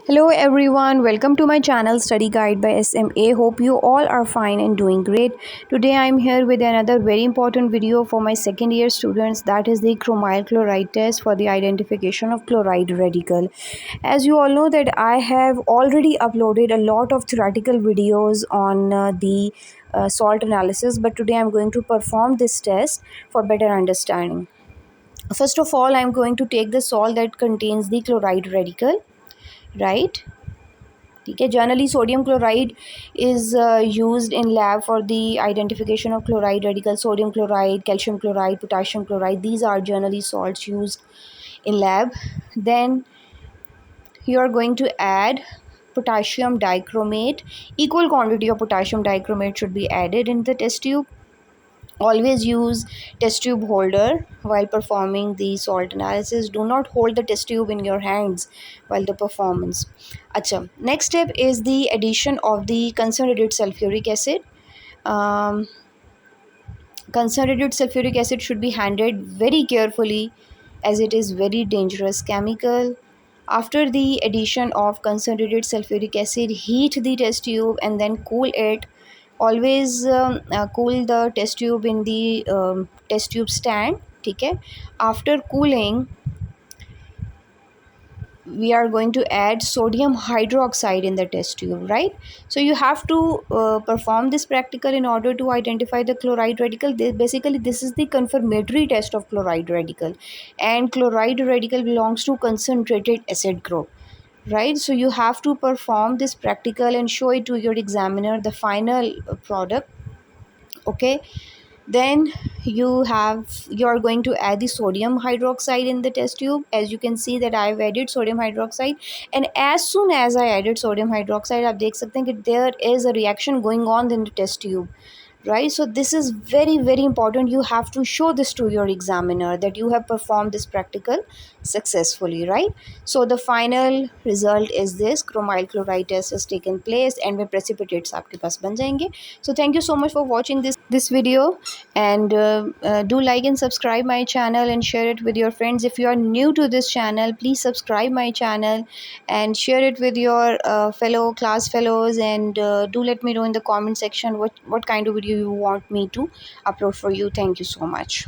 Hello everyone, welcome to my channel Study Guide by SMA. Hope you all are fine and doing great. Today I am here with another very important video for my second year students, that is the Chromyl Chloride Test for the identification of chloride radical. As you all know that I have already uploaded a lot of theoretical videos on the salt analysis, but today I am going to perform this test for better understanding. First of all, I am going to take the salt that contains the chloride radical, right? Okay, generally sodium chloride is used in lab for the identification of chloride radicals. Sodium chloride, calcium chloride, potassium chloride, these are generally salts used in lab. Then you are going to add potassium dichromate. Equal quantity of potassium dichromate should be added in the test tube. Always use test tube holder while performing the salt analysis. Do not hold the test tube in your hands while the performance. Acha. Next step is the addition of the concentrated sulfuric acid. Um, Concentrated sulfuric acid should be handled very carefully as it is very dangerous chemical. After the addition of concentrated sulfuric acid, heat the test tube and then cool it. Always cool the test tube in the test tube stand. Okay. After cooling, we are going to add sodium hydroxide in the test tube, right? So you have to perform this practical in order to identify the chloride radical. Basically this is the confirmatory test of chloride radical, and chloride radical belongs to concentrated acid group, right? So you have to perform this practical and show it to your examiner, the final product. Okay, then you're going to add the sodium hydroxide in the test tube. As you can see that I've added sodium hydroxide, and as soon as I added sodium hydroxide, आप देख सकते हैं कि there is a reaction going on in the test tube, right? So this is very important. You have to show this to your examiner that you have performed this practical successfully, right? So the final result is this: chromyl chloride test has taken place and में precipitates आपके पास बन जाएंगे. So thank you so much for watching this video, and do like and subscribe my channel and share it with your friends. If you are new to this channel, please subscribe my channel and share it with your fellow class fellows, and do let me know in the comment section what kind of video you want me to upload for you. Thank you so much.